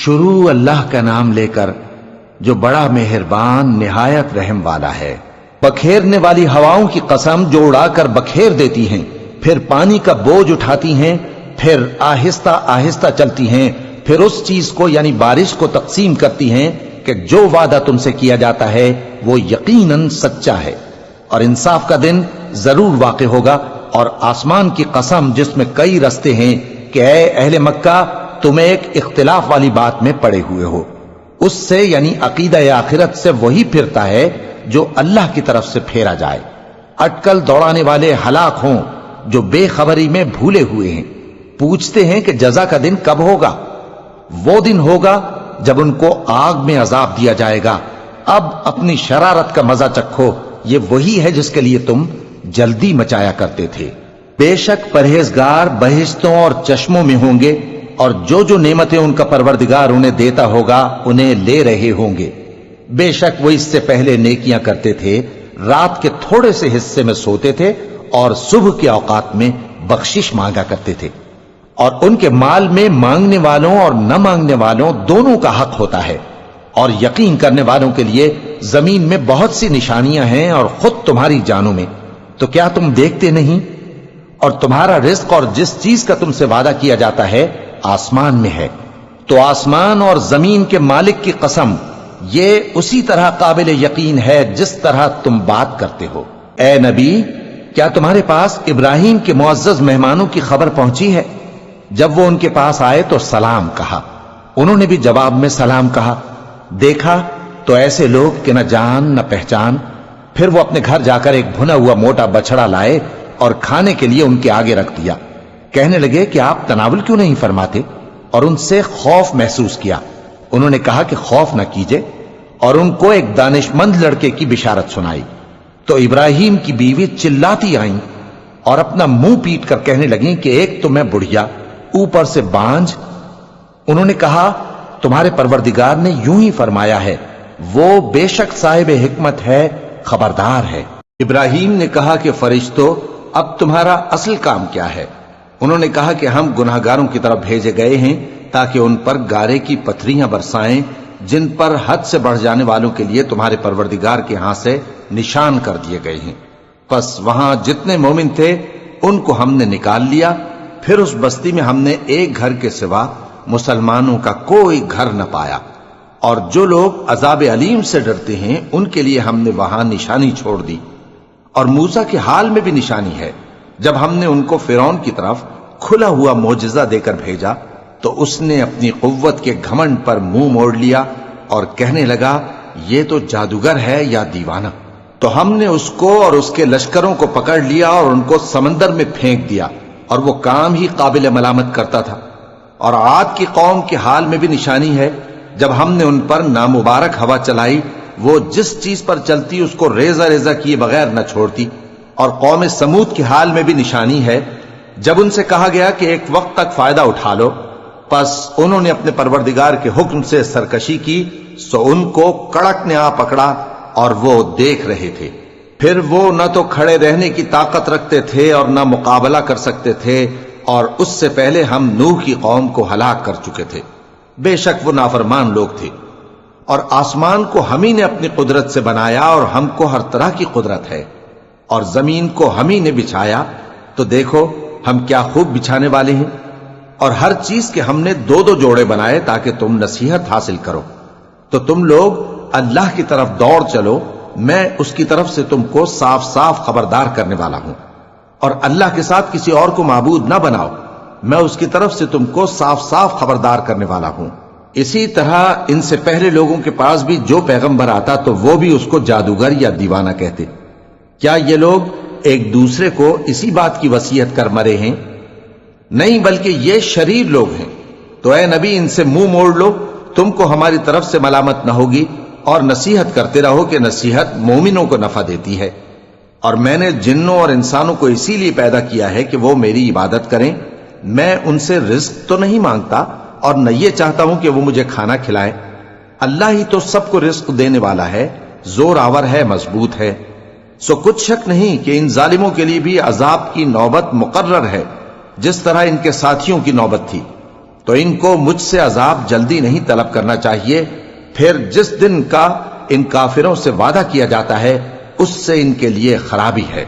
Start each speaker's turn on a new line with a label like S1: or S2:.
S1: شروع اللہ کا نام لے کر جو بڑا مہربان نہایت رحم والا ہے۔ بکھیرنے والی ہواؤں کی قسم جو اڑا کر بکھیر دیتی ہیں، پھر پانی کا بوجھ اٹھاتی ہیں، پھر آہستہ آہستہ چلتی ہیں، پھر اس چیز کو یعنی بارش کو تقسیم کرتی ہیں کہ جو وعدہ تم سے کیا جاتا ہے وہ یقیناً سچا ہے، اور انصاف کا دن ضرور واقع ہوگا۔ اور آسمان کی قسم جس میں کئی رستے ہیں کہ اے اہل مکہ تم ایک اختلاف والی بات میں پڑے ہوئے ہو، اس سے یعنی عقیدہ آخرت سے وہی پھرتا ہے جو اللہ کی طرف سے پھیرا جائے۔ اٹکل دوڑانے والے ہلاک ہوں جو بے خبری میں بھولے ہوئے ہیں، پوچھتے ہیں کہ جزا کا دن کب ہوگا؟ وہ دن ہوگا جب ان کو آگ میں عذاب دیا جائے گا۔ اب اپنی شرارت کا مزہ چکھو، یہ وہی ہے جس کے لیے تم جلدی مچایا کرتے تھے۔ بے شک پرہیزگار بہشتوں اور چشموں میں ہوں گے، اور جو جو نعمتیں ان کا پروردگار انہیں دیتا ہوگا انہیں لے رہے ہوں گے۔ بے شک وہ اس سے پہلے نیکیاں کرتے تھے، رات کے تھوڑے سے حصے میں سوتے تھے اور صبح کے اوقات میں بخشش مانگا کرتے تھے، اور ان کے مال میں مانگنے والوں اور نہ مانگنے والوں دونوں کا حق ہوتا ہے۔ اور یقین کرنے والوں کے لیے زمین میں بہت سی نشانیاں ہیں اور خود تمہاری جانوں میں، تو کیا تم دیکھتے نہیں؟ اور تمہارا رزق اور جس چیز کا تم سے وعدہ کیا جاتا ہے آسمان میں ہے، تو آسمان اور زمین کے مالک کی قسم یہ اسی طرح قابل یقین ہے جس طرح تم بات کرتے ہو۔ اے نبی، کیا تمہارے پاس ابراہیم کے معزز مہمانوں کی خبر پہنچی ہے؟ جب وہ ان کے پاس آئے تو سلام کہا، انہوں نے بھی جواب میں سلام کہا۔ دیکھا تو ایسے لوگ کہ نہ جان نہ پہچان۔ پھر وہ اپنے گھر جا کر ایک بھنا ہوا موٹا بچڑا لائے اور کھانے کے لیے ان کے آگے رکھ دیا۔ کہنے لگے کہ آپ تناول کیوں نہیں فرماتے؟ اور ان سے خوف محسوس کیا۔ انہوں نے کہا کہ خوف نہ کیجے، اور ان کو ایک دانش مند لڑکے کی بشارت سنائی۔ تو ابراہیم کی بیوی چلاتی آئیں اور اپنا منہ پیٹ کر کہنے لگیں کہ ایک تو میں بڑھیا، اوپر سے بانجھ۔ انہوں نے کہا تمہارے پروردگار نے یوں ہی فرمایا ہے، وہ بے شک صاحب حکمت ہے، خبردار ہے۔ ابراہیم نے کہا کہ فرشتوں، اب تمہارا اصل کام کیا ہے؟ انہوں نے کہا کہ ہم گناہگاروں کی طرف بھیجے گئے ہیں تاکہ ان پر گارے کی پتھریاں برسائیں جن پر حد سے بڑھ جانے والوں کے لیے تمہارے پروردگار کے ہاں سے نشان کر دیے گئے ہیں۔ پس وہاں جتنے مومن تھے ان کو ہم نے نکال لیا، پھر اس بستی میں ہم نے ایک گھر کے سوا مسلمانوں کا کوئی گھر نہ پایا، اور جو لوگ عذاب علیم سے ڈرتے ہیں ان کے لیے ہم نے وہاں نشانی چھوڑ دی۔ اور موسیٰ کے حال میں بھی نشانی ہے، جب ہم نے ان کو فرعون کی طرف کھلا ہوا معجزہ دے کر بھیجا تو اس نے اپنی قوت کے گھمنڈ پر منہ موڑ لیا اور کہنے لگا یہ تو جادوگر ہے یا دیوانہ۔ تو ہم نے اس کو اور اس کے لشکروں کو پکڑ لیا اور ان کو سمندر میں پھینک دیا، اور وہ کام ہی قابل ملامت کرتا تھا۔ اور عاد کی قوم کے حال میں بھی نشانی ہے، جب ہم نے ان پر نامبارک ہوا چلائی، وہ جس چیز پر چلتی اس کو ریزہ ریزہ کیے بغیر نہ چھوڑتی۔ اور قوم سمود کے حال میں بھی نشانی ہے، جب ان سے کہا گیا کہ ایک وقت تک فائدہ اٹھا لو، پس انہوں نے اپنے پروردگار کے حکم سے سرکشی کی، سو ان کو کڑک نے آ پکڑا اور وہ دیکھ رہے تھے۔ پھر وہ نہ تو کھڑے رہنے کی طاقت رکھتے تھے اور نہ مقابلہ کر سکتے تھے، اور اس سے پہلے ہم نوح کی قوم کو ہلاک کر چکے تھے۔ بے شک وہ نافرمان لوگ تھے۔ اور آسمان کو ہم ہی نے اپنی قدرت سے بنایا، اور ہم کو ہر طرح کی قدرت ہے، اور زمین کو ہم ہی نے بچھایا، تو دیکھو ہم کیا خوب بچھانے والے ہیں۔ اور ہر چیز کے ہم نے دو دو جوڑے بنائے تاکہ تم نصیحت حاصل کرو۔ تو تم لوگ اللہ کی طرف دوڑ چلو، میں اس کی طرف سے تم کو صاف صاف خبردار کرنے والا ہوں۔ اور اللہ کے ساتھ کسی اور کو معبود نہ بناؤ، میں اس کی طرف سے تم کو صاف صاف خبردار کرنے والا ہوں۔ اسی طرح ان سے پہلے لوگوں کے پاس بھی جو پیغمبر آتا تو وہ بھی اس کو جادوگر یا دیوانہ کہتے۔ کیا یہ لوگ ایک دوسرے کو اسی بات کی وصیت کر مرے ہیں؟ نہیں، بلکہ یہ شریر لوگ ہیں۔ تو اے نبی ان سے منہ موڑ لو، تم کو ہماری طرف سے ملامت نہ ہوگی، اور نصیحت کرتے رہو کہ نصیحت مومنوں کو نفع دیتی ہے۔ اور میں نے جنوں اور انسانوں کو اسی لیے پیدا کیا ہے کہ وہ میری عبادت کریں۔ میں ان سے رزق تو نہیں مانگتا، اور نہ یہ چاہتا ہوں کہ وہ مجھے کھانا کھلائیں۔ اللہ ہی تو سب کو رزق دینے والا ہے، زور آور ہے، مضبوط ہے۔ سو کچھ شک نہیں کہ ان ظالموں کے لیے بھی عذاب کی نوبت مقرر ہے، جس طرح ان کے ساتھیوں کی نوبت تھی۔ تو ان کو مجھ سے عذاب جلدی نہیں طلب کرنا چاہیے، پھر جس دن کا ان کافروں سے وعدہ کیا جاتا ہے اس سے ان کے لیے خرابی ہے۔